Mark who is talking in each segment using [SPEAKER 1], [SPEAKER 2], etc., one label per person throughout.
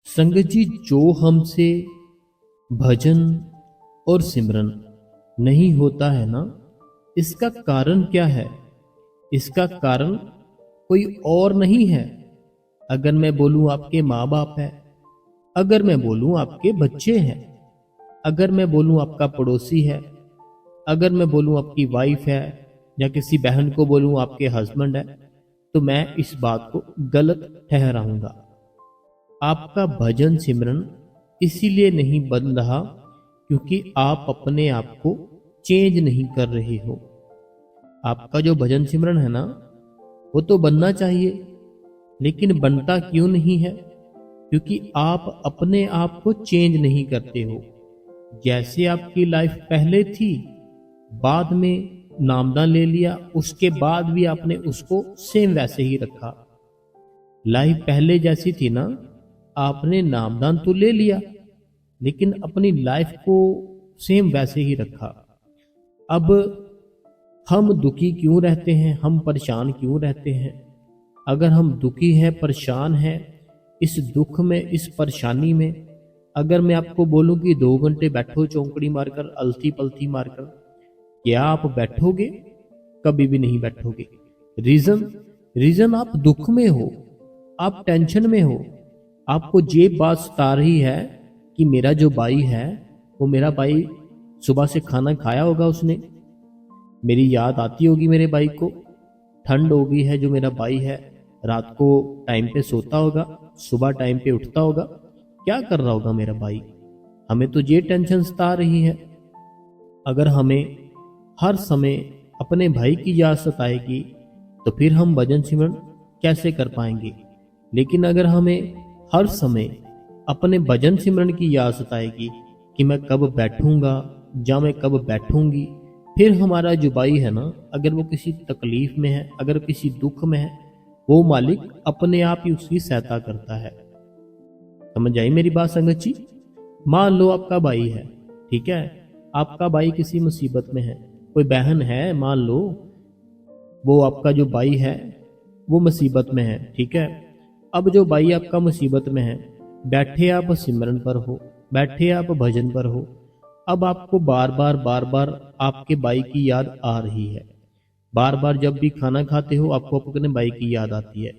[SPEAKER 1] संगत जी, जो हमसे भजन और सिमरन नहीं होता है ना, इसका कारण क्या है? इसका कारण कोई और नहीं है। अगर मैं बोलूं आपके माँ बाप है, अगर मैं बोलूं आपके बच्चे हैं, अगर मैं बोलूं आपका पड़ोसी है, अगर मैं बोलूं आपकी वाइफ है, या किसी बहन को बोलूं आपके हस्बैंड है, तो मैं इस बात को गलत ठहराऊंगा। आपका भजन सिमरन इसीलिए नहीं बन रहा क्योंकि आप अपने आप को चेंज नहीं कर रहे हो। आपका जो भजन सिमरन है ना, वो तो बनना चाहिए, लेकिन बनता क्यों नहीं है? क्योंकि आप अपने आप को चेंज नहीं करते हो। जैसे आपकी लाइफ पहले थी, बाद में नामदान ले लिया, उसके बाद भी आपने उसको सेम वैसे ही रखा। लाइफ पहले जैसी थी ना, आपने नामदान तो ले लिया, लेकिन अपनी लाइफ को सेम वैसे ही रखा। अब हम दुखी क्यों रहते हैं, हम परेशान क्यों रहते हैं? अगर हम दुखी हैं, परेशान हैं, इस दुख में, इस परेशानी में, अगर मैं आपको बोलूं कि 2 घंटे बैठो चौंकड़ी मारकर, अलती पलती मारकर, क्या आप बैठोगे? कभी भी नहीं बैठोगे। रीजन रीजन आप दुख में हो, आप टेंशन में हो। आपको ये बात सता रही है कि मेरा जो भाई है, वो मेरा भाई सुबह से खाना खाया होगा उसने, मेरी याद आती होगी मेरे भाई को, ठंड हो गई है, जो मेरा भाई है रात को टाइम पे सोता होगा, सुबह टाइम पे उठता होगा, क्या कर रहा होगा मेरा भाई? हमें तो ये टेंशन सता रही है। अगर हमें हर समय अपने भाई की याद सताएगी, तो फिर हम भजन सिमरन कैसे कर पाएंगे? लेकिन अगर हमें हर समय अपने भजन सिमरन की याद सताएगी कि मैं कब बैठूंगा या मैं कब बैठूंगी, फिर हमारा जो भाई है ना, अगर वो किसी तकलीफ में है, अगर किसी दुख में है, वो मालिक अपने आप ही उसकी सहायता करता है। समझ आई मेरी बात संगत जी? मान लो आपका भाई है, ठीक है, आपका भाई किसी मुसीबत में है, कोई बहन है, मान लो वो आपका जो भाई है वो मुसीबत में है, ठीक है। अब जो भाई आपका मुसीबत में है, बैठे आप सिमरन पर हो, बैठे आप भजन पर हो, अब आपको बार बार आपके भाई की याद आ रही है। बार बार जब भी खाना खाते हो, आपको अपने भाई की याद आती है।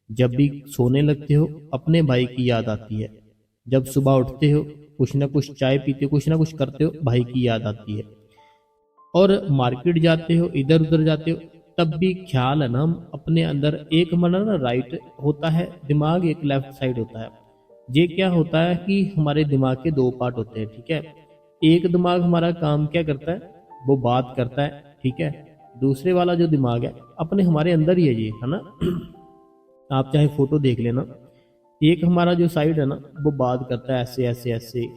[SPEAKER 1] जब भी सोने लगते हो, अपने भाई की याद आती है। जब सुबह उठते हो, कुछ ना कुछ चाय पीते हो, कुछ ना कुछ करते हो, भाई की याद आती है। और मार्केट जाते हो, इधर उधर जाते हो, तब भी ख्याल है ना, हम अपने अंदर, एक हमारा ना राइट होता है दिमाग, एक लेफ्ट साइड होता है। ये क्या होता है कि हमारे दिमाग के 2 पार्ट होते हैं, ठीक है। एक दिमाग हमारा काम क्या करता है, वो बात करता है, ठीक है। दूसरे वाला जो दिमाग है, अपने हमारे अंदर ही है ये, है ना। आप चाहे फोटो देख लेना, एक हमारा जो साइड है ना, वो बात करता है ऐसे ऐसे ऐसे,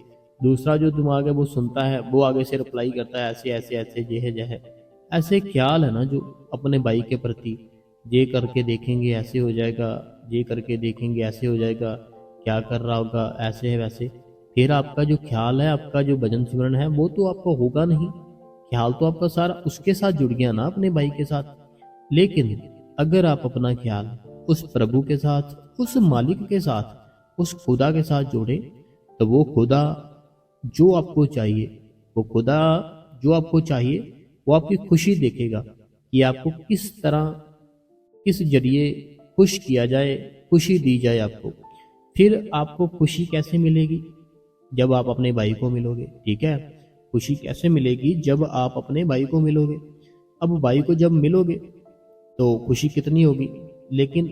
[SPEAKER 1] दूसरा जो दिमाग है वो सुनता है, वो आगे से रिप्लाई करता है ऐसे ऐसे ऐसे, जे है जह है। ऐसे ख्याल है ना जो अपने भाई के प्रति, ये करके देखेंगे ऐसे हो जाएगा, ये करके देखेंगे ऐसे हो जाएगा, क्या कर रहा होगा, ऐसे है वैसे। फिर आपका जो ख्याल है, आपका जो भजन सिमरन है, वो तो आपका होगा नहीं। ख्याल तो आपका सारा उसके साथ जुड़ गया ना, अपने भाई के साथ। लेकिन अगर आप अपना ख्याल उस प्रभु के साथ, उस मालिक के साथ, उस खुदा के साथ जोड़े, तो वो खुदा जो आपको चाहिए, वो खुदा जो आपको चाहिए, वो आपकी खुशी देखेगा कि आपको किस तरह, किस जरिए खुश किया जाए, खुशी दी जाए आपको। फिर आपको खुशी कैसे मिलेगी? जब आप अपने भाई को मिलोगे, ठीक है। खुशी कैसे मिलेगी? जब आप अपने भाई को मिलोगे। अब भाई को जब मिलोगे तो खुशी कितनी होगी, लेकिन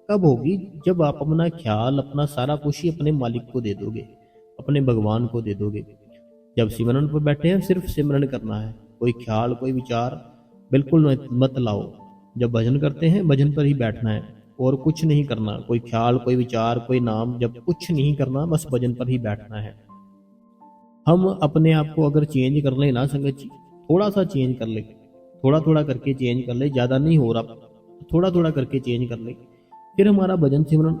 [SPEAKER 1] कब होगी? जब आप अपना ख्याल, अपना सारा खुशी अपने मालिक को दे दोगे, अपने भगवान को दे दोगे। जब सिमरन पर बैठे हैं, सिर्फ सिमरन करना है, कोई ख्याल, कोई विचार बिल्कुल मत लाओ। जब भजन करते हैं, भजन पर ही बैठना है और कुछ नहीं करना, कोई ख्याल, कोई विचार, कोई नाम जब कुछ नहीं करना, बस भजन पर ही बैठना है। हम अपने आप को अगर चेंज कर ले ना संगत जी, थोड़ा सा चेंज कर ले, थोड़ा थोड़ा करके चेंज कर ले, ज़्यादा नहीं हो रहा, थोड़ा थोड़ा करके चेंज कर ले, फिर हमारा भजन सिमरन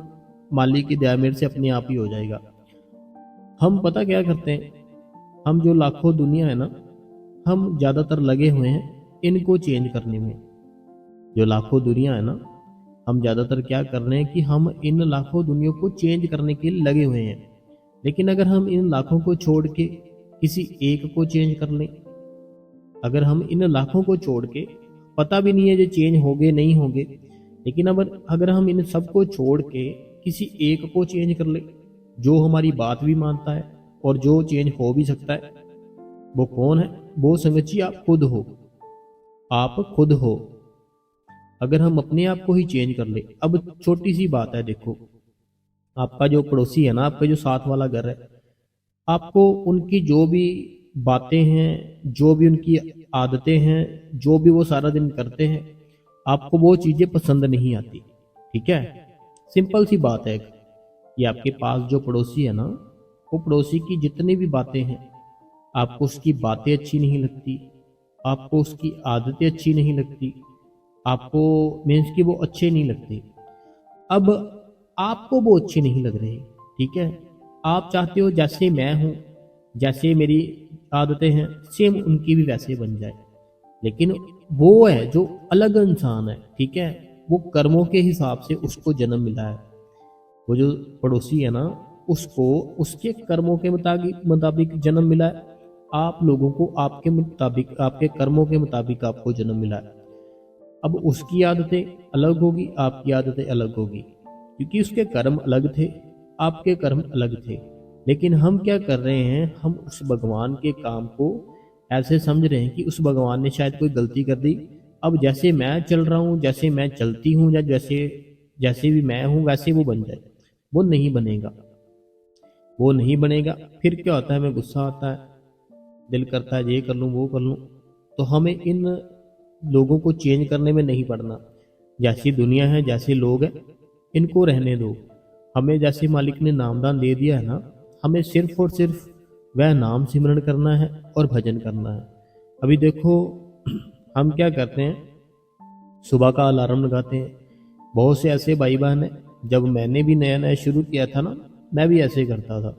[SPEAKER 1] मालिक की दया मेरे से अपने आप ही हो जाएगा। हम पता क्या करते हैं, हम जो लाखों दुनिया है ना, हम ज़्यादातर लगे हुए हैं इनको चेंज करने में। जो लाखों दुनिया है ना, हम ज़्यादातर क्या कर रहे हैं कि हम इन लाखों दुनिया को चेंज करने के लिए लगे हुए हैं। लेकिन अगर हम इन लाखों को छोड़ के किसी एक को चेंज कर लें, अगर हम इन लाखों को छोड़ के, पता भी नहीं है जो चेंज होंगे नहीं होंगे, लेकिन अब अगर हम इन सबको छोड़ के किसी एक को चेंज कर ले जो हमारी बात भी मानता है और जो चेंज हो भी सकता है, वो कौन है? वो संगत जी आप खुद हो। आप खुद हो। अगर हम अपने आप को ही चेंज कर ले, अब छोटी सी बात है, देखो आपका जो पड़ोसी है ना, आपका जो साथ वाला घर है, आपको उनकी जो भी बातें हैं, जो भी उनकी आदतें हैं, जो भी वो सारा दिन करते हैं, आपको वो चीजें पसंद नहीं आती। ठीक है, सिंपल सी बात है कि आपके पास जो पड़ोसी है ना, वो पड़ोसी की जितनी भी बातें हैं, आपको उसकी बातें अच्छी नहीं लगती, आपको उसकी आदतें अच्छी नहीं लगती, आपको मीन्स कि वो अच्छे नहीं लगते। अब आपको वो अच्छे नहीं लग रहे, ठीक है, आप चाहते हो जैसे मैं हूं, जैसे मेरी आदतें हैं, सेम उनकी भी वैसे बन जाए। लेकिन वो है जो अलग इंसान है, ठीक है, वो कर्मों के हिसाब से उसको जन्म मिला है। वो जो पड़ोसी है ना, उसको उसके कर्मों के मुताबिक जन्म मिला है। आप लोगों को आपके मुताबिक, आपके कर्मों के मुताबिक आपको जन्म मिला है। अब उसकी आदतें अलग होगी, आपकी आदतें अलग होगी, क्योंकि उसके कर्म अलग थे, आपके कर्म अलग थे। लेकिन हम क्या कर रहे हैं, हम उस भगवान के काम को ऐसे समझ रहे हैं कि उस भगवान ने शायद कोई गलती कर दी, अब जैसे मैं चल रहा हूँ, जैसे मैं चलती हूँ, या जैसे जैसे भी मैं हूँ वैसे वो बन जाए। वो नहीं बनेगा, वो नहीं बनेगा। फिर क्या होता है, हमें गुस्सा आता है, दिल करता है ये कर लूँ वो कर लूँ। तो हमें इन लोगों को चेंज करने में नहीं पड़ना। जैसी दुनिया है, जैसे लोग हैं, इनको रहने दो। हमें जैसे मालिक ने नामदान दे दिया है ना, हमें सिर्फ और सिर्फ वह नाम सिमरन करना है और भजन करना है। अभी देखो हम क्या करते हैं, सुबह का अलार्म लगाते हैं। बहुत से ऐसे भाई बहन हैं, जब मैंने भी नया नया शुरू किया था ना, मैं भी ऐसे करता था।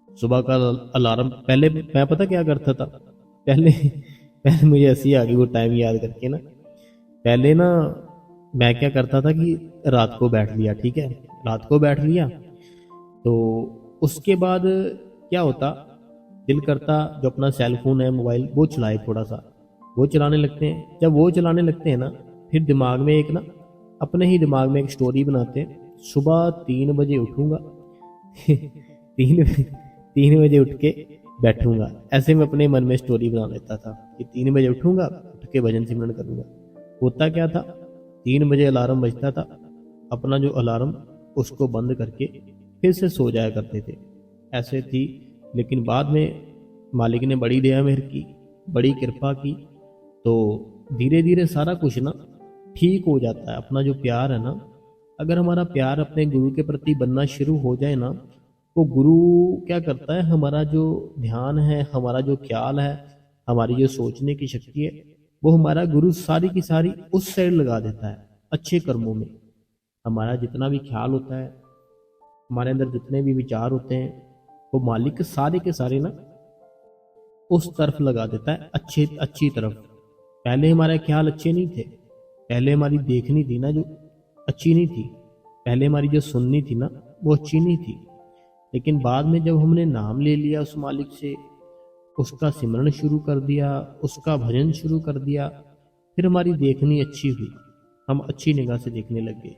[SPEAKER 1] सुबह का अलार्म, पहले मैं पता क्या करता था, पहले पहले मुझे ऐसी आ गई वो टाइम याद करके ना, पहले ना मैं क्या करता था कि रात को बैठ लिया, ठीक है, रात को बैठ लिया, तो उसके बाद क्या होता, दिल करता जो अपना सेल फोन है, मोबाइल, वो चलाए थोड़ा सा, वो चलाने लगते हैं। जब वो चलाने लगते हैं ना, फिर दिमाग में एक ना, अपने ही दिमाग में एक स्टोरी बनाते हैं, सुबह 3 बजे उठूंगा 3 बजे उठ के बैठूंगा। ऐसे में अपने मन में स्टोरी बना लेता था कि 3 बजे उठूंगा, उठ के भजन सिमरन करूंगा। होता क्या था, 3 बजे अलार्म बजता था, अपना जो अलार्म उसको बंद करके फिर से सो जाया करते थे। ऐसे थी। लेकिन बाद में मालिक ने बड़ी दया मेहर की, बड़ी कृपा की, तो धीरे धीरे सारा कुछ ना ठीक हो जाता है। अपना जो प्यार है ना, अगर हमारा प्यार अपने गुरु के प्रति बनना शुरू हो जाए ना, तो गुरु क्या करता है, हमारा जो ध्यान है, हमारा जो ख्याल है, हमारी जो सोचने की शक्ति है, वो हमारा गुरु सारी की सारी उस साइड लगा देता है, अच्छे कर्मों में। हमारा जितना भी ख्याल होता है, हमारे अंदर जितने भी विचार होते हैं, वो मालिक सारे के सारे ना उस तरफ लगा देता है, अच्छी तरफ। पहले हमारे ख्याल अच्छे नहीं थे, पहले हमारी देखनी थी ना जो अच्छी नहीं थी, पहले हमारी जो सुननी थी ना वो अच्छी नहीं थी। लेकिन बाद में जब हमने नाम ले लिया उस मालिक से, उसका सिमरन शुरू कर दिया, उसका भजन शुरू कर दिया, फिर हमारी देखनी अच्छी हुई, हम अच्छी निगाह से देखने लग गए।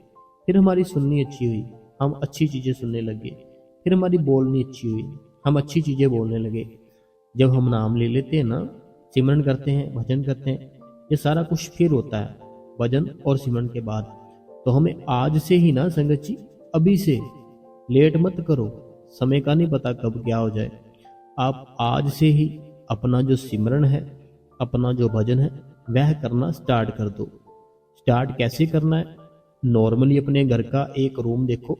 [SPEAKER 1] फिर हमारी सुननी अच्छी हुई, हम अच्छी चीज़ें सुनने लग गए। फिर हमारी बोलनी अच्छी हुई, हम अच्छी चीज़ें बोलने लगे। जब हम नाम ले लेते हैं ना, सिमरन करते हैं, भजन करते हैं, ये सारा कुछ फिर होता है भजन और सिमरन के बाद। तो हमें आज से ही ना संगत जी, अभी से, लेट मत करो, समय का नहीं पता कब क्या हो जाए। आप आज से ही अपना जो सिमरन है, अपना जो भजन है, वह करना स्टार्ट कर दो। स्टार्ट कैसे करना है, नॉर्मली अपने घर का एक रूम देखो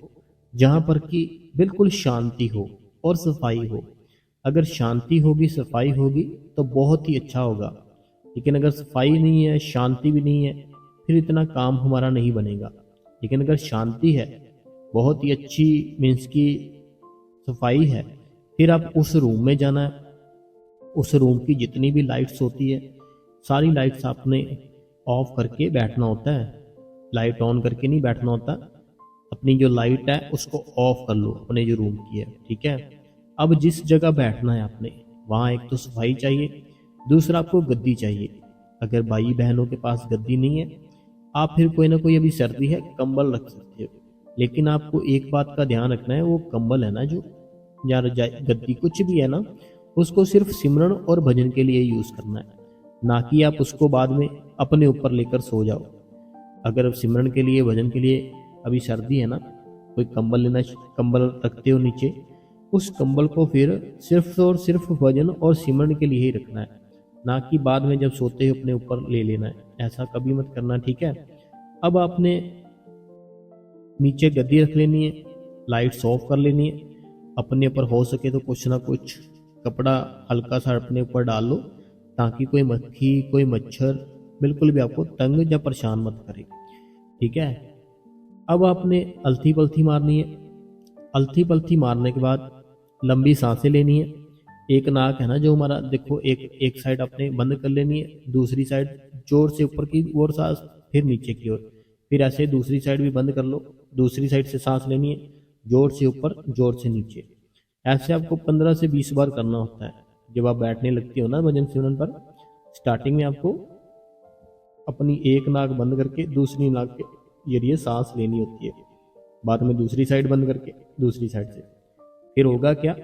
[SPEAKER 1] जहां पर कि बिल्कुल शांति हो और सफाई हो। अगर शांति होगी, सफाई होगी, तो बहुत ही अच्छा होगा। लेकिन अगर सफाई नहीं है, शांति भी नहीं है, फिर इतना काम हमारा नहीं बनेगा। लेकिन अगर शांति है, बहुत ही अच्छी मीन्स की सफाई है, फिर आप उस रूम में जाना है। उस रूम की जितनी भी लाइट्स होती है, सारी लाइट्स आपने ऑफ करके बैठना होता है। लाइट ऑन करके नहीं बैठना होता, अपनी जो लाइट है उसको ऑफ कर लो अपने जो रूम की है, ठीक है। अब जिस जगह बैठना है आपने, वहाँ एक तो सफाई चाहिए, दूसरा आपको गद्दी चाहिए। अगर भाई बहनों के पास गद्दी नहीं है, आप फिर कोई ना कोई, अभी सर्दी है, कंबल रख सकते हो। लेकिन आपको एक बात का ध्यान रखना है, वो कंबल है ना जो, या रजाई गद्दी कुछ भी है ना, उसको सिर्फ सिमरन और भजन के लिए यूज़ करना है, ना कि आप उसको बाद में अपने ऊपर लेकर सो जाओ। अगर सिमरन के लिए, भजन के लिए अभी सर्दी है ना, कोई कंबल लेना, कंबल रखते हो नीचे, उस कंबल को फिर सिर्फ और सिर्फ भजन और सिमरन के लिए ही रखना है, ना कि बाद में जब सोते हो अपने ऊपर ले लेना है। ऐसा कभी मत करना, ठीक है। अब आपने नीचे गद्दी रख लेनी है, लाइट्स ऑफ कर लेनी है, अपने ऊपर हो सके तो कुछ ना कुछ कपड़ा हल्का सा अपने ऊपर डाल लो, ताकि कोई मक्खी, कोई मच्छर बिल्कुल भी आपको तंग या परेशान मत करे, ठीक है। अब आपने अलथी पलथी मारनी है। अलथी पलथी मारने के बाद लंबी सांसें लेनी है। एक नाक है ना जो हमारा, देखो एक साइड आपने बंद कर लेनी है, दूसरी साइड जोर से ऊपर की ओर सांस, फिर नीचे की ओर, फिर ऐसे दूसरी साइड भी बंद कर लो, दूसरी साइड से सांस लेनी है, जोर से ऊपर जोर से नीचे। ऐसे आपको 15 से 20 बार करना होता है। जब आप बैठने लगती हो ना भजन सिमरन पर, स्टार्टिंग में आपको अपनी एक नाक बंद करके दूसरी नाक के जरिए सांस लेनी होती है, बाद में दूसरी साइड बंद करके दूसरी साइड से। फिर होगा क्या,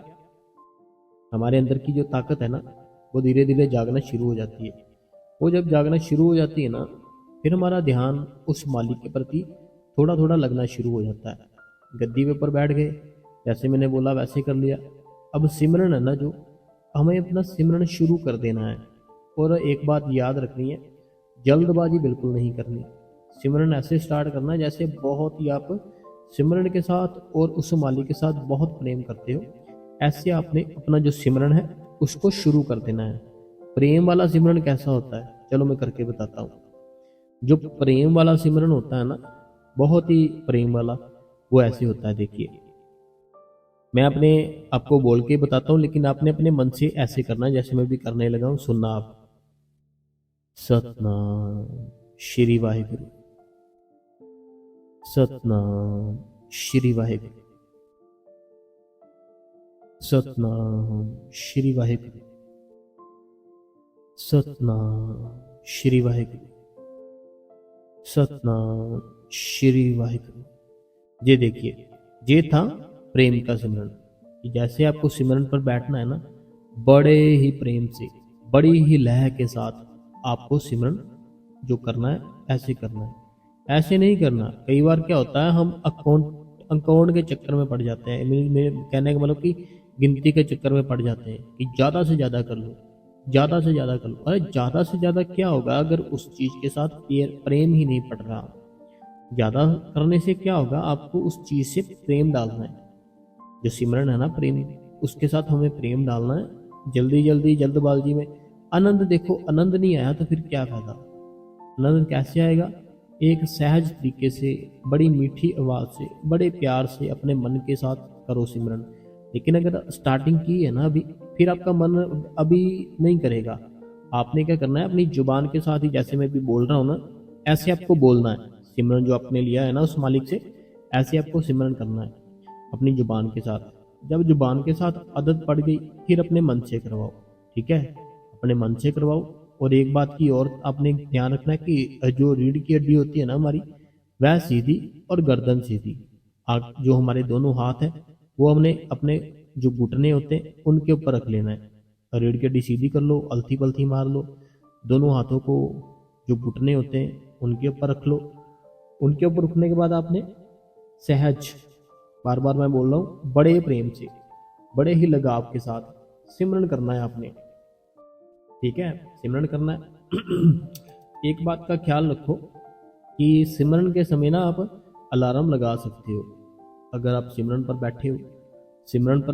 [SPEAKER 1] हमारे अंदर की जो ताकत है ना, वो धीरे धीरे जागना शुरू हो जाती है। वो जब जागना शुरू हो जाती है ना, फिर हमारा ध्यान उस मालिक के प्रति थोड़ा थोड़ा लगना शुरू हो जाता है। गद्दी पे ऊपर बैठ गए, जैसे मैंने बोला वैसे कर लिया। अब सिमरन है ना जो, हमें अपना सिमरन शुरू कर देना है। और एक बात याद रखनी है, जल्दबाजी बिल्कुल नहीं करनी। सिमरन ऐसे स्टार्ट करना है जैसे बहुत ही आप सिमरन के साथ और उस मालिक के साथ बहुत प्रेम करते हो। ऐसे आपने अपना जो सिमरन है उसको शुरू कर देना है। प्रेम वाला सिमरन कैसा होता है, चलो मैं करके बताता हूँ। जो प्रेम वाला सिमरन होता है ना, बहुत ही प्रेम वाला, वो ऐसे होता है। देखिए, मैं अपने आपको बोल के बताता हूँ, लेकिन आपने अपने मन से ऐसे करना है जैसे मैं भी करने लगा हूँ। सुनना आप। सतनाम श्री वाहिगुरु, सतनाम श्री वाहिगुरु, सतनाम श्री वाहिगुरु, सतनाम श्री वाहिगुरु, सतनाम श्री वाहिगुरु। ये देखिए, ये था प्रेम का सिमरन। कि जैसे आपको सिमरन पर बैठना है ना, बड़े ही प्रेम से, बड़ी ही लय के साथ आपको सिमरन जो करना है ऐसे करना है। ऐसे नहीं करना। कई बार क्या होता है, हम अकाउंट के चक्कर में पड़ जाते हैं। मेरे कहने का मतलब कि गिनती के चक्कर में पड़ जाते हैं कि ज़्यादा से ज़्यादा कर लो, ज़्यादा से ज़्यादा कर लो। अरे ज़्यादा से ज़्यादा क्या होगा अगर उस चीज़ के साथ प्रेम ही नहीं पड़ रहा। ज़्यादा करने से क्या होगा, आपको उस चीज़ से प्रेम डालना है। जो सिमरन है ना प्रेम, उसके साथ हमें प्रेम डालना है। जल्दी जल्दी जल्दबाजी में आनंद, देखो आनंद नहीं आया तो फिर क्या फायदा। आनंद कैसे आएगा, एक सहज तरीके से, बड़ी मीठी आवाज़ से, बड़े प्यार से अपने मन के साथ करो सिमरन। लेकिन अगर स्टार्टिंग की है ना अभी, फिर आपका मन अभी नहीं करेगा। आपने क्या करना है, अपनी जुबान के साथ ही, जैसे मैं भी बोल रहा हूँ ना, ऐसे आपको बोलना है। सिमरन जो आपने लिया है ना उस मालिक से, ऐसे आपको सिमरन करना है अपनी जुबान के साथ। जब जुबान के साथ आदत पड़ गई, फिर अपने मन से करवाओ, ठीक है। अपने मन से करवाओ। और एक बात की और आपने ध्यान रखना है कि जो रीढ़ की हड्डी होती है ना हमारी, वह सीधी और गर्दन सीधी। जो हमारे दोनों हाथ हैं वो हमने अपने जो घुटने होते हैं उनके ऊपर रख लेना है। रीढ़ की हड्डी सीधी कर लो, अलथी पलथी मार लो, दोनों हाथों को जो घुटने होते हैं उनके ऊपर रख लो। उनके ऊपर रखने के बाद आपने सहज, बार बार मैं बोल रहा हूँ, बड़े प्रेम से, बड़े ही लगाव के साथ सिमरन करना है आपने, ठीक है। सिमरन करना है। एक बात का ख्याल रखो कि सिमरन के समय ना आप अलार्म लगा सकते हो। अगर आप सिमरन पर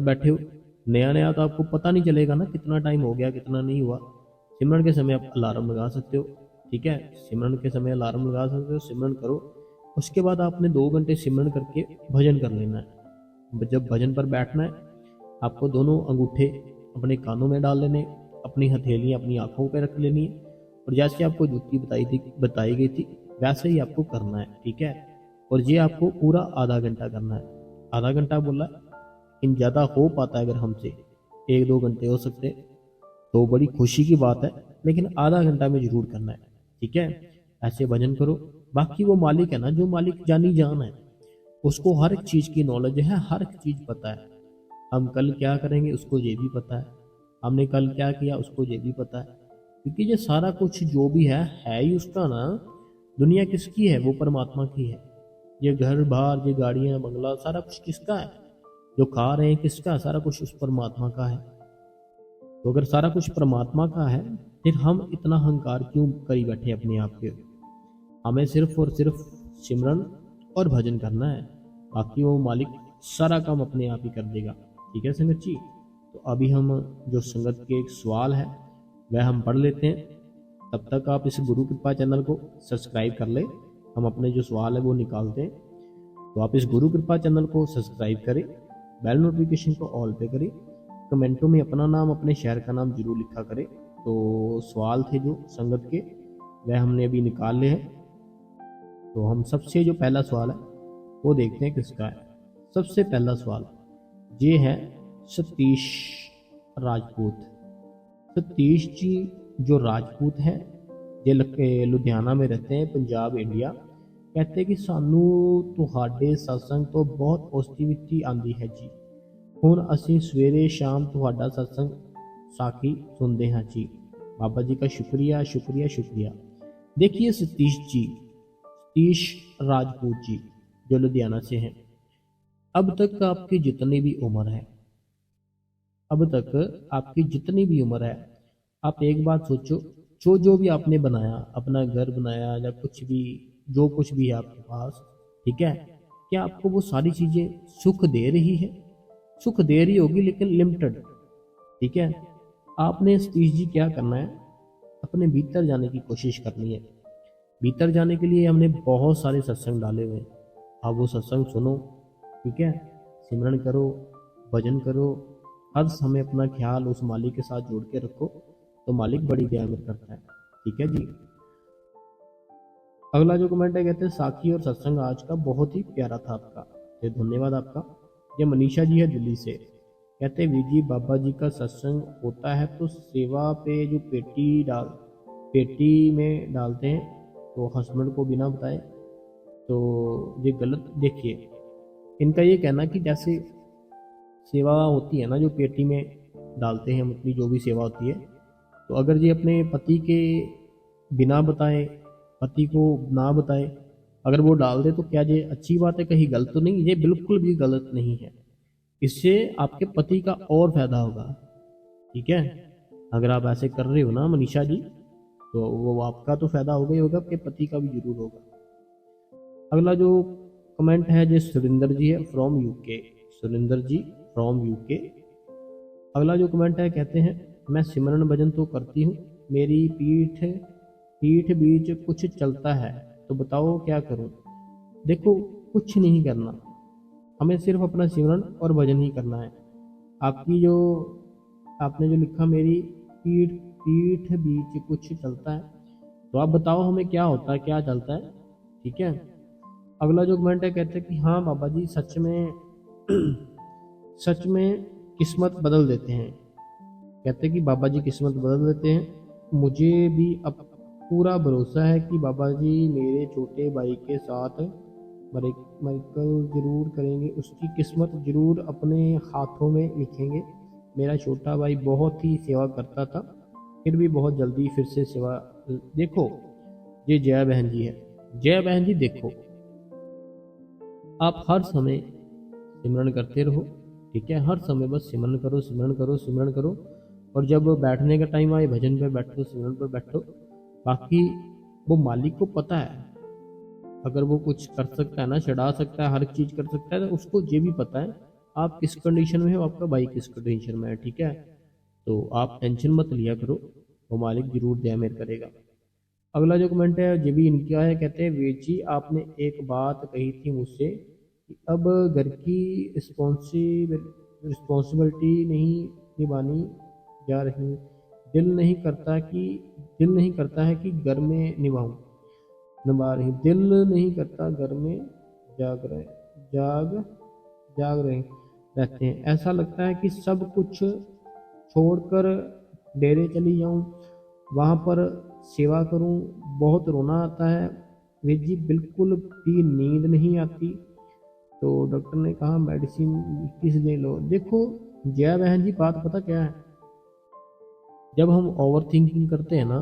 [SPEAKER 1] बैठे हो नया नया, तो आपको पता नहीं चलेगा ना कितना टाइम हो गया कितना नहीं हुआ। सिमरन के समय आप अलार्म लगा सकते हो, ठीक है। सिमरन के समय अलार्म लगा सकते हो, सिमरन करो। उसके बाद आपने 2 घंटे सिमरन करके भजन कर लेना है। जब भजन पर बैठना है, आपको दोनों अंगूठे अपने कानों में डाल लेने, अपनी हथेलियाँ अपनी आंखों पे रख लेनी है। और जैसे आपको जुत्ती बताई गई थी वैसे ही आपको करना है, ठीक है। और ये आपको पूरा आधा घंटा करना है। आधा घंटा बोला, लेकिन ज़्यादा हो पाता है अगर हमसे 1-2 घंटे हो सकते तो बड़ी खुशी की बात है, लेकिन आधा घंटा में जरूर करना है, ठीक है। ऐसे भजन करो। बाकी वो मालिक है ना, जो मालिक जानी जान है, उसको हर एक चीज़ की नॉलेज है, हर एक चीज़ पता है। हम कल क्या करेंगे उसको ये भी पता है, हमने कल क्या किया उसको ये भी पता है। क्योंकि ये सारा कुछ जो भी है ही उसका ना। दुनिया किसकी है? वो परमात्मा की है। ये घर बार, ये गाड़ियां बंगला, सारा कुछ किसका है? जो खा रहे हैं किसका? सारा कुछ उस परमात्मा का है। तो अगर सारा कुछ परमात्मा का है, फिर हम इतना अहंकार क्यों करी बैठे अपने आप के? हमें सिर्फ और सिर्फ सिमरन और भजन करना है, बाकी वो मालिक सारा काम अपने आप ही कर देगा, ठीक है संगत जी। तो अभी हम जो संगत के एक सवाल है वह हम पढ़ लेते हैं। तब तक आप इस गुरु कृपा चैनल को सब्सक्राइब कर ले। हम अपने जो सवाल है वो निकालते हैं। तो आप इस गुरु कृपा चैनल को सब्सक्राइब करें, बेल नोटिफिकेशन को ऑल पे करें, कमेंटों में अपना नाम अपने शहर का नाम जरूर लिखा करें। तो सवाल थे जो संगत के, वह हमने अभी निकाल लिए हैं। तो हम सबसे जो पहला सवाल है वो देखते हैं किसका है। सबसे पहला सवाल ये है सतीश राजपूत। सतीश जी जो राजपूत है, ये लुधियाना में रहते हैं, पंजाब इंडिया। कहते हैं कि सानू तुहाडे सत्संग तो बहुत पॉजिटिविटी आती है जी। हुण असीं सवेरे शाम तुहाडा सत्संग साखी सुनते हैं जी। बाबा जी का शुक्रिया शुक्रिया शुक्रिया। देखिए सतीश राजपूत जी जो लुधियाना से हैं, अब तक आपकी जितनी भी उम्र है, अब तक आपकी जितनी भी उम्र है, आप एक बात सोचो, जो भी आपने बनाया, अपना घर बनाया या कुछ भी, जो कुछ भी है आपके पास, ठीक है, क्या आपको वो सारी चीजें सुख दे रही है? सुख दे रही होगी लेकिन लिमिटेड, ठीक है। आपने सतीश जी क्या करना है, अपने भीतर जाने की कोशिश करनी है। भीतर जाने के लिए हमने बहुत सारे सत्संग डाले हुए हैं। आप वो सत्संग सुनो, ठीक है, सिमरन करो, भजन करो, हर समय अपना ख्याल उस मालिक के साथ जोड़ के रखो, तो मालिक बड़ी दया में करता है, ठीक है जी। अगला जो कमेंट है, कहते हैं साखी और सत्संग आज का बहुत ही प्यारा था आपका, तो धन्यवाद आपका। ये मनीषा जी है दिल्ली से। कहते हैं वीर जी बाबा जी का सत्संग होता है तो सेवा पे जो पेटी में डालते हैं तो हस्बैंड को बिना बताए, तो ये गलत। देखिए इनका ये कहना कि जैसे सेवा होती है ना जो पेटी में डालते हैं, मतलब जो भी सेवा होती है, तो अगर ये अपने पति के बिना बताए, पति को ना बताए अगर वो डाल दे, तो क्या ये अच्छी बात है? कहीं गलत तो नहीं? ये बिल्कुल भी गलत नहीं है। इससे आपके पति का और फायदा होगा, ठीक है। अगर आप ऐसे कर रहे हो ना मनीषा जी, तो वो आपका तो फायदा होगा ही होगा, आपके पति का भी जरूर होगा। अगला जो कमेंट है जो सुरेंद्र जी है from UK. Surendra ji from UK. अगला जो कमेंट है, कहते हैं मैं सिमरन भजन तो करती हूँ, मेरी पीठ बीच कुछ चलता है, तो बताओ क्या करूँ? देखो कुछ नहीं करना, हमें सिर्फ अपना सिमरन और भजन ही करना है। आपने जो लिखा मेरी पीठ बीच कुछ चलता है, तो आप बताओ हमें क्या होता है, क्या चलता है, ठीक है। अगला जो कमेंट है, कहते हैं कि हाँ बाबा जी सच में सच में किस्मत बदल देते हैं। कहते हैं कि बाबा जी किस्मत बदल देते हैं। मुझे भी अब पूरा भरोसा है कि बाबा जी मेरे छोटे भाई के साथ मरकल जरूर करेंगे, उसकी किस्मत जरूर अपने हाथों में लिखेंगे। मेरा छोटा भाई बहुत ही सेवा करता था, फिर भी बहुत जल्दी फिर से सेवा। देखो ये जया बहन जी है, जया बहन जी देखो, आप हर समय सिमरन करते रहो, ठीक है। हर समय बस सिमरन करो सिमरन करो सिमरन करो, और जब बैठने का टाइम आए भजन पे बैठो, सिमरन पर बैठो। बाकी वो मालिक को पता है, अगर वो कुछ कर सकता है ना, चढ़ा सकता है, हर चीज कर सकता है, तो उसको ये भी पता है आप किस कंडीशन में हो, आपका भाई किस कंडीशन में है, ठीक है। तो आप टेंशन मत लिया करो, वो मालिक जरूर दया मेहर करेगा। अगला जो कमेंट है ये भी इनका है। कहते हैं वीर जी आपने एक बात कही थी मुझसे कि अब घर की रिस्पॉन्सिबिलिटी नहीं निभानी जा रही, दिल नहीं करता है कि घर में निभाऊं। दबा रही, दिल नहीं करता घर में जाग रहे जाग जाग रहे रहते हैं। ऐसा लगता है कि सब कुछ छोड़कर डेरे चली जाऊं, वहां पर सेवा करूं। बहुत रोना आता है वीर जी, बिल्कुल भी नींद नहीं आती। तो डॉक्टर ने कहा मेडिसिन किस ले लो। देखो जया बहन जी, बात पता क्या है, जब हम ओवर थिंकिंग करते हैं ना,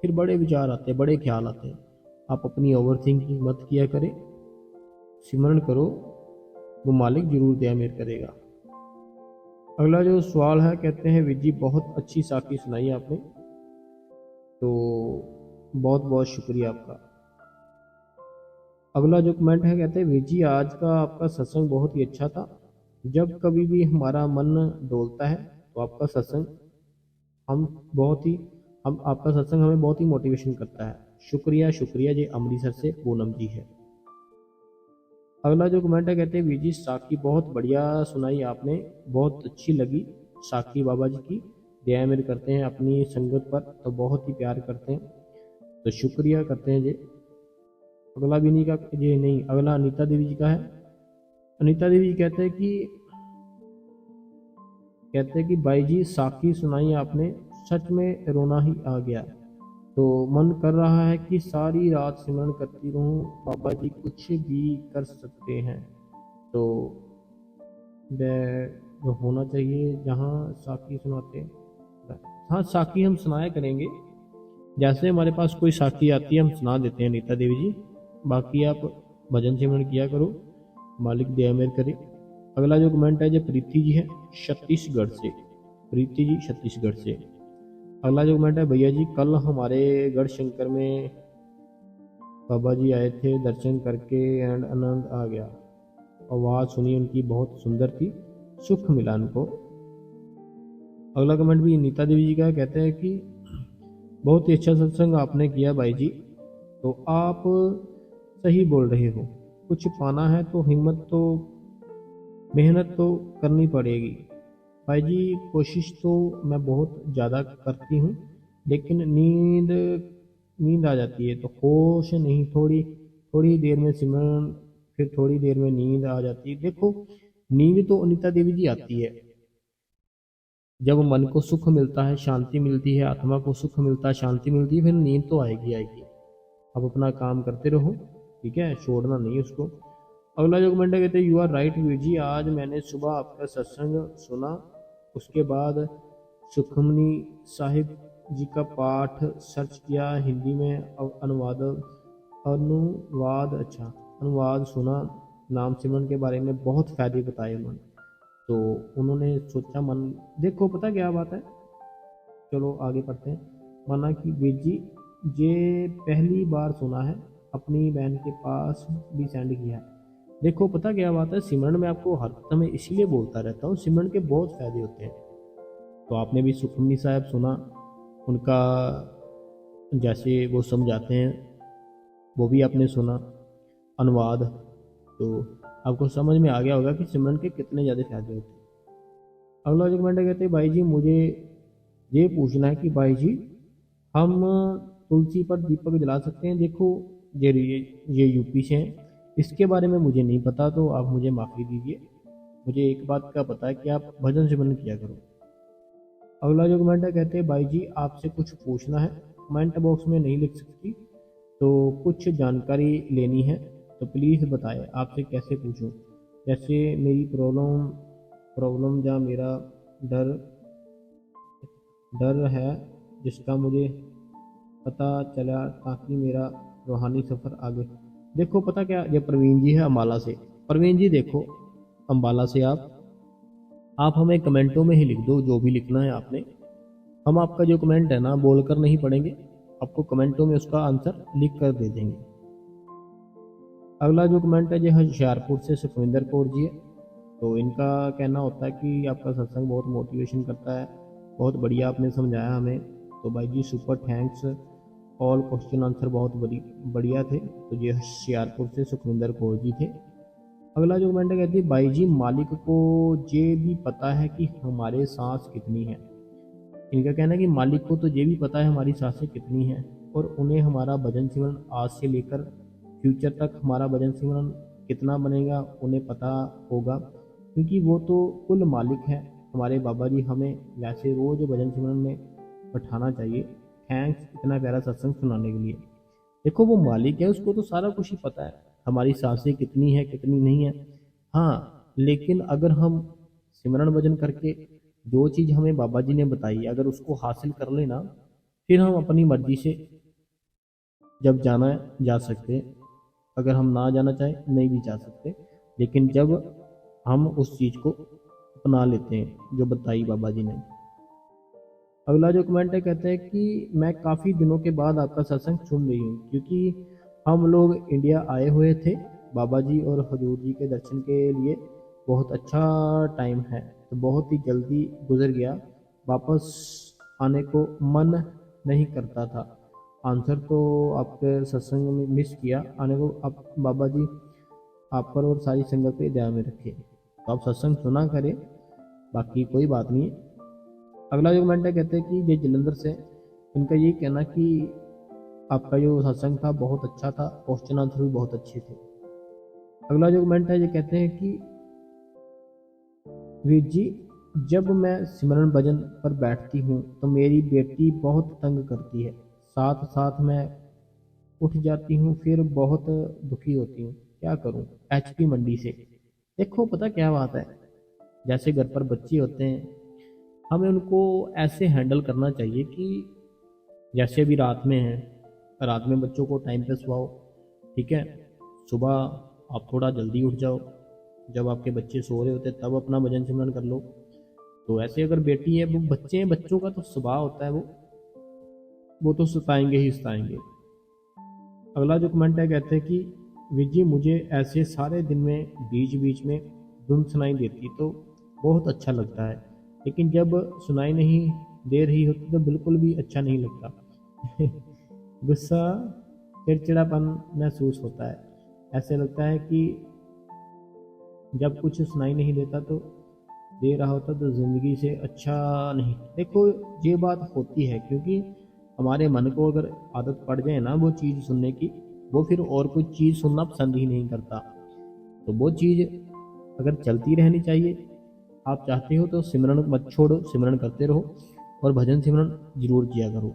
[SPEAKER 1] फिर बड़े विचार आते हैं, बड़े ख्याल आते हैं। आप अपनी ओवर थिंकिंग मत किया करें, सिमरन करो, वो मालिक जरूर दया मेर करेगा। अगला जो सवाल है, कहते हैं विजी बहुत अच्छी साखी सुनाई आपने, तो बहुत बहुत शुक्रिया आपका। अगला जो कमेंट है, कहते हैं विजी आज का आपका सत्संग बहुत ही अच्छा था। जब कभी भी हमारा मन डोलता है तो आपका सत्संग हम बहुत ही हम आपका सत्संग हमें बहुत ही मोटिवेशन करता है। शुक्रिया शुक्रिया जी, अमृतसर से पूनम जी है। अगला जो कमेंट है, कहते हैं वीर जी साखी बहुत बढ़िया सुनाई आपने, बहुत अच्छी लगी। साखी बाबा जी की दया मेर करते हैं अपनी संगत पर, तो बहुत ही प्यार करते हैं, तो शुक्रिया करते हैं जी। अगला भी नहीं का ये नहीं, अगला अनीता देवी जी का है। अनीता देवी जी कहते हैं कि भाई जी साखी सुनाई आपने, सच में रोना ही आ गया। तो मन कर रहा है कि सारी रात सिमरन करती रहूं। बाबा जी कुछ भी कर सकते हैं, तो वह होना चाहिए जहाँ साखी सुनाते हैं। हाँ, साखी हम सुनाया करेंगे, जैसे हमारे पास कोई साखी आती है हम सुना देते हैं नीता देवी जी। बाकी आप भजन सिमरन किया करो, मालिक दया मेर करे। अगला जो कमेंट है जो प्रीति जी है छत्तीसगढ़ से, प्रीति जी छत्तीसगढ़ से। अगला जो कमेंट है, भैया जी कल हमारे गढ़ शंकर में बाबा जी आए थे, दर्शन करके एंड आनंद आ गया। आवाज़ सुनी उनकी बहुत सुंदर थी, सुख मिला उनको। अगला कमेंट भी नीता देवी जी का, कहते हैं कि बहुत ही अच्छा सत्संग आपने किया भाई जी, तो आप सही बोल रहे हो, कुछ पाना है तो हिम्मत तो मेहनत तो करनी पड़ेगी। भाई जी कोशिश तो मैं बहुत ज़्यादा करती हूँ, लेकिन नींद नींद आ जाती है, तो होश नहीं, थोड़ी थोड़ी देर में सिमरन, फिर थोड़ी देर में नींद आ जाती है। देखो नींद तो अनीता देवी जी आती है जब मन को सुख मिलता है, शांति मिलती है, आत्मा को सुख मिलता है, शांति मिलती है, फिर नींद तो आएगी आएगी। आप अपना काम करते रहो, ठीक है, छोड़ना नहीं उसको। अगला जो कमेंट है, कहते हैं you are right Veer ji, आज मैंने सुबह आपका सत्संग सुना, उसके बाद सुखमनी साहिब जी का पाठ सर्च किया हिंदी में, अनुवाद अच्छा अनुवाद सुना, नाम सिमरन के बारे में बहुत फायदे बताए उन्होंने। तो उन्होंने सोचा मन, देखो पता क्या बात है, चलो आगे पढ़ते हैं। माना कि वीर जी ये पहली बार सुना है, अपनी बहन के पास भी सेंड किया है। देखो पता क्या बात है, सिमरन में आपको हर समय इसलिए बोलता रहता हूँ, सिमरन के बहुत फायदे होते हैं। तो आपने भी सुखमनी साहब सुना, उनका जैसे वो समझाते हैं वो भी आपने सुना अनुवाद, तो आपको समझ में आ गया होगा कि सिमरन के कितने ज़्यादा फायदे होते हैं। अगला जो कमेंट कहते हैं, भाई जी मुझे ये पूछना है कि भाई जी हम तुलसी पर दीपक जला सकते हैं। देखो ये यूपी से हैं, इसके बारे में मुझे नहीं पता, तो आप मुझे माफ़ी दीजिए। मुझे एक बात का पता है कि आप भजन सिमरन किया करो। अगला जो कमेंट है, कहते हैं भाई जी आपसे कुछ पूछना है, कमेंट बॉक्स में नहीं लिख सकती, तो कुछ जानकारी लेनी है, तो प्लीज़ बताएं आपसे कैसे पूछूं। जैसे मेरी प्रॉब्लम या मेरा डर डर है जिसका मुझे पता चला, ताकि मेरा रूहानी सफ़र आगे। देखो पता क्या, ये प्रवीण जी है अम्बाला से। प्रवीण जी देखो, अम्बाला से आप हमें कमेंटों में ही लिख दो जो भी लिखना है आपने, हम आपका जो कमेंट है ना बोलकर नहीं पढ़ेंगे, आपको कमेंटों में उसका आंसर लिख कर दे देंगे। अगला जो कमेंट है जो होशियारपुर से सुखविंदर कौर जी है, तो इनका कहना होता है कि आपका सत्संग बहुत मोटिवेशन करता है, बहुत बढ़िया आपने समझाया हमें, तो भाई ji super thanks, all question answer बहुत बढ़िया थे। तो ये होशियारपुर से सुखविंदर कौर जी थे। अगला जो कमेंट कहती है, भाई जी मालिक को ये भी पता है कि हमारे सांस कितनी है, इनका कहना है कि मालिक को तो ये भी पता है हमारी सांसें कितनी हैं, और उन्हें हमारा भजन सिमरन आज से लेकर फ्यूचर तक हमारा भजन सिमरन कितना बनेगा उन्हें पता होगा, क्योंकि वो तो कुल मालिक है हमारे बाबा जी। हमें वैसे रोज भजन सिमरन में बैठाना चाहिए। थैंक्स इतना प्यारा सत्संग सुनाने के लिए। देखो वो मालिक है, उसको तो सारा कुछ ही पता है हमारी सांसें कितनी है कितनी नहीं है। हाँ, लेकिन अगर हम सिमरन भजन करके जो चीज़ हमें बाबा जी ने बताई अगर उसको हासिल कर लेना, फिर हम अपनी मर्जी से जब जाना है जा सकते हैं, अगर हम ना जाना चाहें नहीं भी जा सकते। लेकिन जब हम उस चीज़ को अपना लेते हैं जो बताई बाबा जी ने। अगला जो कमेंट है, कहते हैं कि मैं काफ़ी दिनों के बाद आपका सत्संग सुन रही हूँ, क्योंकि हम लोग इंडिया आए हुए थे बाबा जी और हजूर जी के दर्शन के लिए। बहुत अच्छा टाइम है, तो बहुत ही जल्दी गुजर गया, वापस आने को मन नहीं करता था। आंसर तो आपके सत्संग में मिस किया आने को। आप बाबा जी आप पर और सारी संगत पे दया में रखे, तो आप सत्संग सुना करें, बाकी कोई बात नहीं है। अगला जो कमेंट है, कहते हैं कि ये जलंधर से, इनका ये कहना कि आपका जो सत्संग था बहुत अच्छा था, क्वेश्चन आंसर भी बहुत अच्छे थे। अगला जो कमेंट है, ये कहते हैं कि वीर जी, जब मैं सिमरन भजन पर बैठती हूँ तो मेरी बेटी बहुत तंग करती है, साथ साथ मैं उठ जाती हूँ, फिर बहुत दुखी होती हूँ, क्या करूँ। HP मंडी से। देखो पता क्या बात है, जैसे घर पर बच्चे होते हैं हमें उनको ऐसे हैंडल करना चाहिए कि जैसे अभी रात में है, रात में बच्चों को टाइम पे सुलाओ, ठीक है। सुबह आप थोड़ा जल्दी उठ जाओ, जब आपके बच्चे सो रहे होते तब अपना भजन सिमरन कर लो। तो ऐसे अगर बेटी है, वो बच्चे हैं, बच्चों का तो स्वभाव होता है, वो तो सताएंगे ही सताएंगे। अगला जो कमेंट है, कहते हैं कि विज जी, मुझे ऐसे सारे दिन में बीच बीच में धुन सुनाई देती तो बहुत अच्छा लगता है, लेकिन जब सुनाई नहीं दे रही होती तो बिल्कुल भी अच्छा नहीं लगता। गुस्सा चिड़चिड़ापन महसूस होता है, ऐसे लगता है कि जब कुछ सुनाई नहीं देता तो दे रहा होता तो ज़िंदगी से अच्छा नहीं। देखो ये बात होती है, क्योंकि हमारे मन को अगर आदत पड़ जाए ना वो चीज़ सुनने की, वो फिर और कोई चीज़ सुनना पसंद ही नहीं करता। तो वो चीज़ अगर चलती रहनी चाहिए, आप चाहते हो तो सिमरन मत छोड़ो, सिमरन करते रहो और भजन सिमरन जरूर किया करो।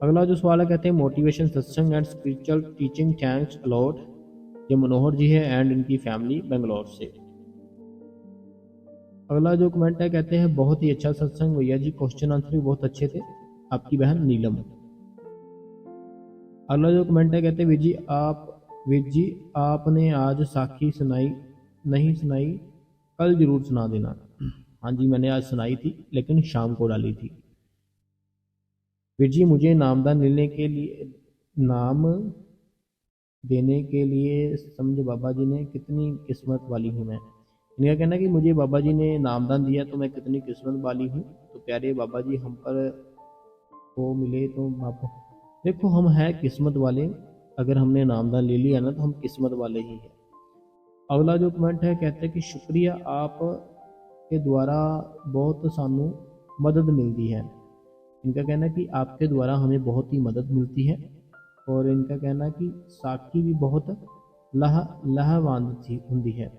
[SPEAKER 1] अगला जो सवाल है, कहते हैं मोटिवेशन सत्संग and spiritual teaching thanks a lot. ये मनोहर जी है एंड इनकी फैमिली बेंगलोर से। अगला जो कमेंट है, कहते हैं बहुत ही अच्छा सत्संग भैया जी, क्वेश्चन आंसर भी बहुत अच्छे थे, आपकी बहन नीलम। अगला जो कमेंट है, कहते हैं वीर जी आपने आज साखी सुनाई नहीं सुनाई, कल जरूर सुना देना। हाँ जी, मैंने आज सुनाई थी लेकिन शाम को डाली थी। वीर जी, मुझे नामदान लेने के लिए नाम देने के लिए समझ बाबा जी ने कितनी किस्मत वाली हूँ मैं। इनका कहना है कि मुझे बाबा जी ने नामदान दिया तो मैं कितनी किस्मत वाली हूँ। तो प्यारे बाबा जी हम पर को मिले तो बाबा, देखो हम हैं किस्मत वाले, अगर हमने नामदान ले लिया ना तो हम किस्मत वाले ही हैं। अगला जो कमेंट है, कहते हैं कि शुक्रिया आप के द्वारा बहुत सानू मदद मिलती है। इनका कहना है कि आपके द्वारा हमें बहुत ही मदद मिलती है। और इनका कहना है कि साखी भी बहुत लाभवान होती है,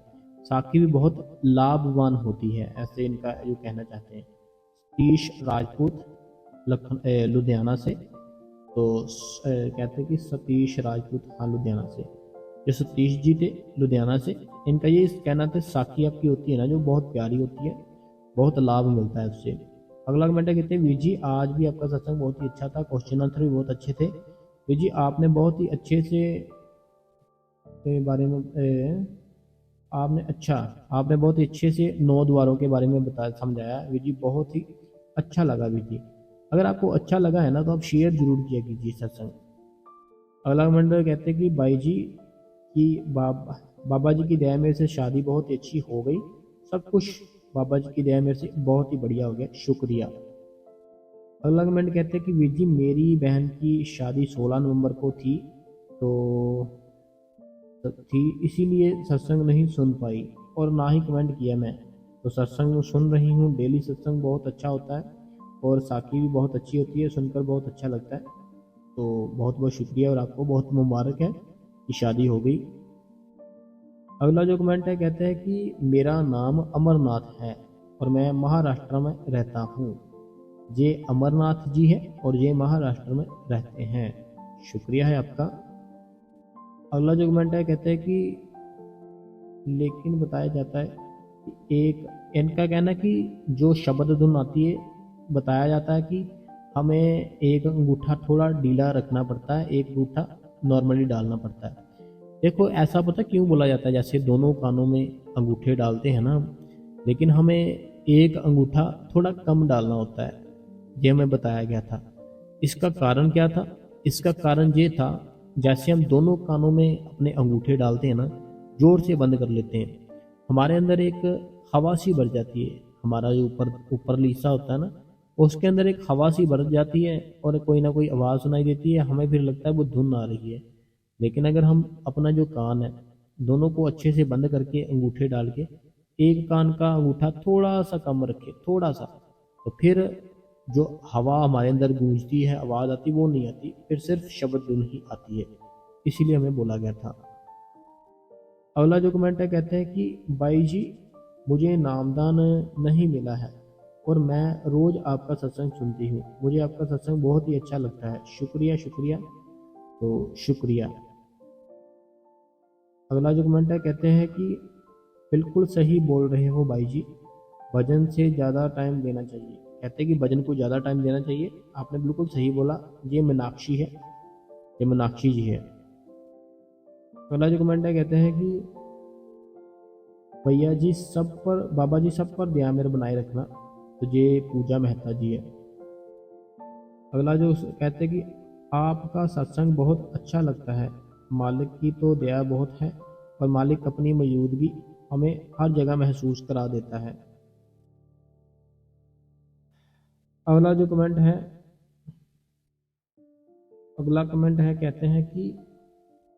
[SPEAKER 1] साखी भी बहुत लाभवान होती है, ऐसे इनका जो कहना चाहते हैं। सतीश राजपूत लुधियाना से। तो कहते हैं कि सतीश राजपूत, हाँ लुधियाना से, जो सतीश जी थे लुधियाना से। इनका ये कहना था साखी आपकी होती है ना जो बहुत प्यारी होती है, बहुत लाभ मिलता है उससे। अगला कमेंट है, कहते हैं वीर जी आज भी आपका सत्संग बहुत ही अच्छा था, क्वेश्चन आंसर भी बहुत अच्छे थे। वीर जी आपने बहुत ही अच्छे से के बारे में आपने बहुत ही अच्छे से 9 द्वारों के बारे में बताया समझाया वीर जी, बहुत ही अच्छा लगा वीर जी। अगर आपको अच्छा लगा है ना तो आप शेयर जरूर किया कीजिए सत्संग। अगला कमेंट कहते हैं कि भाई जी की बाबा जी की दया मेरे से शादी बहुत ही अच्छी हो गई, सब कुछ बाबा जी की दया मेरे से बहुत ही बढ़िया हो गया, शुक्रिया। अगला कमेंट कहते हैं कि वीर जी मेरी बहन की शादी 16 नवंबर को थी थी इसीलिए सत्संग नहीं सुन पाई और ना ही कमेंट किया मैं। तो सत्संग सुन रही हूँ, डेली सत्संग बहुत अच्छा होता है और साकी भी बहुत अच्छी होती है, सुनकर बहुत अच्छा लगता है। तो बहुत बहुत शुक्रिया और आपको बहुत मुबारक है कि शादी हो गई। अगला जो कमेंट है, कहते हैं कि मेरा नाम अमरनाथ है और मैं महाराष्ट्र में रहता हूँ। ये अमरनाथ जी है और ये महाराष्ट्र में रहते हैं। शुक्रिया है आपका। अगला जो कमेंट है, कहते हैं कि लेकिन बताया जाता है कि इनका कहना है कि जो शब्द धुन आती है, बताया जाता है कि हमें एक अंगूठा थोड़ा ढीला रखना पड़ता है, एक अंगूठा नॉर्मली डालना पड़ता है। देखो ऐसा पता क्यों बोला जाता है, जैसे दोनों कानों में अंगूठे डालते हैं ना, लेकिन हमें एक अंगूठा थोड़ा कम डालना होता है, ये हमें बताया गया था। इसका कारण क्या था? इसका कारण ये था, जैसे हम दोनों कानों में अपने अंगूठे डालते हैं ना, जोर से बंद कर लेते हैं, हमारे अंदर एक हवा सी भर जाती है। हमारा जो ऊपर हिस्सा होता है ना, उसके अंदर एक हवा सी भर जाती है और कोई ना कोई आवाज़ सुनाई देती है, हमें फिर लगता है वो धुन आ रही है। लेकिन अगर हम अपना जो कान है दोनों को अच्छे से बंद करके अंगूठे डाल के एक कान का अंगूठा थोड़ा सा कम रखे, थोड़ा सा, तो फिर जो हवा हमारे अंदर गूंजती है, आवाज़ आती, वो नहीं आती, फिर सिर्फ शब्द धुन ही आती है। इसीलिए हमें बोला गया था। अगला जो कमेंट है, कहते हैं कि भाई जी मुझे नामदान नहीं मिला है और मैं रोज़ आपका सत्संग सुनती हूँ, मुझे आपका सत्संग बहुत ही अच्छा लगता है। शुक्रिया शुक्रिया। तो शुक्रिया। अगला जो कमेंट है, कहते हैं कि बिल्कुल सही बोल रहे हो भाई जी, भजन से ज़्यादा टाइम देना चाहिए। कहते हैं कि भजन को ज़्यादा टाइम देना चाहिए। आपने बिल्कुल सही बोला। ये मीनाक्षी है, ये मीनाक्षी जी है। अगला जो कमेंट है, कहते हैं कि भैया जी सब पर, बाबा जी सब पर ध्यान मेरे बनाए रखना। तो ये पूजा मेहता जी है। अगला जो कहते हैं कि आपका सत्संग बहुत अच्छा लगता है, मालिक की तो दया बहुत है और मालिक अपनी मौजूदगी हमें हर जगह महसूस करा देता है। अगला जो कमेंट है, अगला कमेंट है, कहते हैं कि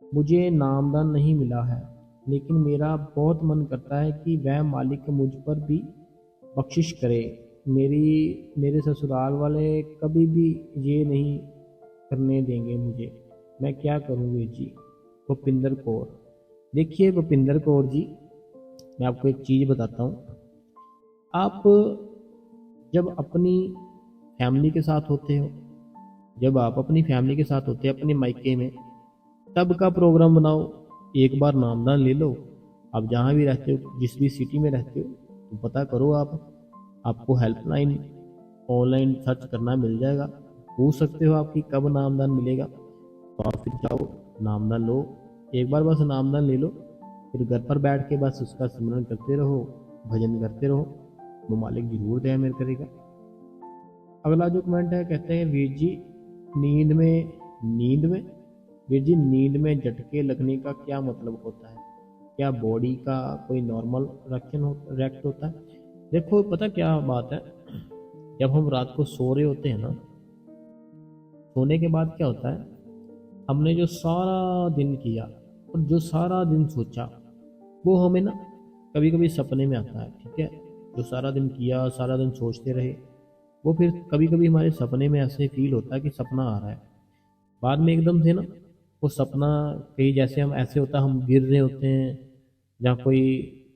[SPEAKER 1] मुझे नामदान नहीं मिला है, लेकिन मेरा बहुत मन करता है कि वह मालिक मुझ पर भी बख्शिश करे। मेरे ससुराल वाले कभी भी ये नहीं करने देंगे मुझे, मैं क्या करूँ वीर जी। भूपिंदर कौर। देखिए भूपिंदर कौर जी, मैं आपको एक चीज़ बताता हूँ। आप जब अपनी फैमिली के साथ होते हो, जब आप अपनी फैमिली के साथ होते हैं अपने मायके में, तब का प्रोग्राम बनाओ। एक बार नामदान ले लो। आप जहाँ भी रहते हो, जिस भी सिटी में रहते हो, तो पता करो। आपको हेल्पलाइन ऑनलाइन सर्च करना मिल जाएगा, पूछ सकते हो आपकी कब नामदान मिलेगा। तो आप फिर जाओ, नामदान लो। एक बार बस नामदान ले लो, फिर घर पर बैठ के बस उसका स्मरण करते रहो, भजन करते रहो, वो मालिक जरूर दया मेरे करेगा। अगला जो कमेंट है, कहते हैं वीर जी नींद में वीर जी नींद में झटके लगने का क्या मतलब होता है? क्या बॉडी का कोई नॉर्मल रिएक्ट होता है? देखो पता क्या बात है, जब हम रात को सो रहे होते हैं ना, सोने के बाद क्या होता है, हमने जो सारा दिन किया और जो सारा दिन सोचा, वो हमें ना कभी कभी सपने में आता है। ठीक है, जो सारा दिन किया, सारा दिन सोचते रहे, वो फिर कभी कभी हमारे सपने में ऐसे फील होता है कि सपना आ रहा है। बाद में एकदम से ना वो सपना कहीं, जैसे हम ऐसे होता है, हम गिर रहे होते हैं या कोई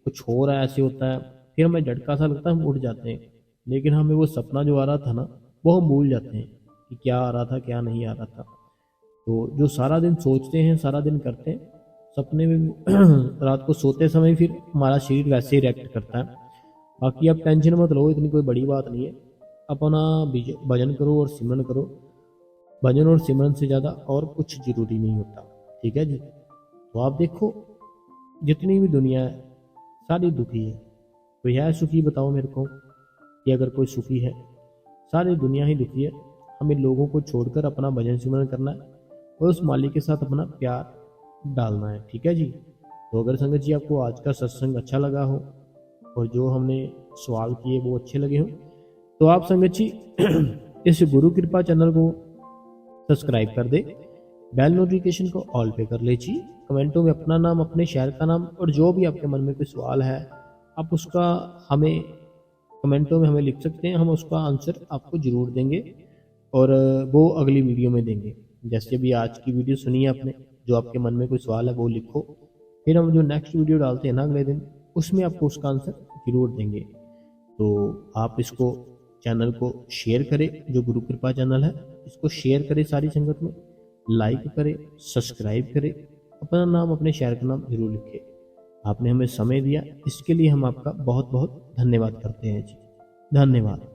[SPEAKER 1] कुछ हो रहा है, ऐसे होता है, फिर हमें झटका सा लगता है, हम उठ जाते हैं। लेकिन हमें वो सपना जो आ रहा था ना, वो हम भूल जाते हैं कि क्या आ रहा था क्या नहीं आ रहा था। तो जो सारा दिन सोचते हैं, सारा दिन करते हैं, सपने में रात को सोते समय फिर हमारा शरीर वैसे ही रिएक्ट करता है। बाकी आप टेंशन मत लो, इतनी कोई बड़ी बात नहीं है। अपना भजन करो और सिमरन करो। भजन और सिमरन से ज़्यादा और कुछ जरूरी नहीं होता। ठीक है जी। तो आप देखो, जितनी भी दुनिया है सारी दुखी है। कोई है सुखी? बताओ मेरे को कि अगर कोई सुखी है। सारी दुनिया ही दुखी है। हमें लोगों को छोड़कर अपना भजन सिमरन करना है और उस मालिक के साथ अपना प्यार डालना है। ठीक है जी। तो अगर संगत जी आपको आज का सत्संग अच्छा लगा हो और जो हमने सवाल किए वो अच्छे लगे हो, तो आप संगत जी इस गुरु कृपा चैनल को सब्सक्राइब कर दे, बेल नोटिफिकेशन को ऑल पे कर ले जी। कमेंटों में अपना नाम, अपने शहर का नाम और जो भी आपके मन में कोई सवाल है, आप उसका हमें कमेंटों में हमें लिख सकते हैं, हम उसका आंसर आपको ज़रूर देंगे और वो अगली वीडियो में देंगे। जैसे अभी आज की वीडियो सुनी है आपने, जो आपके मन में कोई सवाल है वो लिखो, फिर हम जो नेक्स्ट वीडियो डालते हैं ना अगले दिन, उसमें आपको उसका आंसर ज़रूर देंगे। तो आप इसको चैनल को शेयर करें, जो गुरु कृपा चैनल है इसको शेयर करें सारी संगत में, लाइक करें, सब्सक्राइब करें, अपना नाम अपने शहर का नाम जरूर लिखें। आपने हमें समय दिया, इसके लिए हम आपका बहुत बहुत धन्यवाद करते हैं जी। धन्यवाद।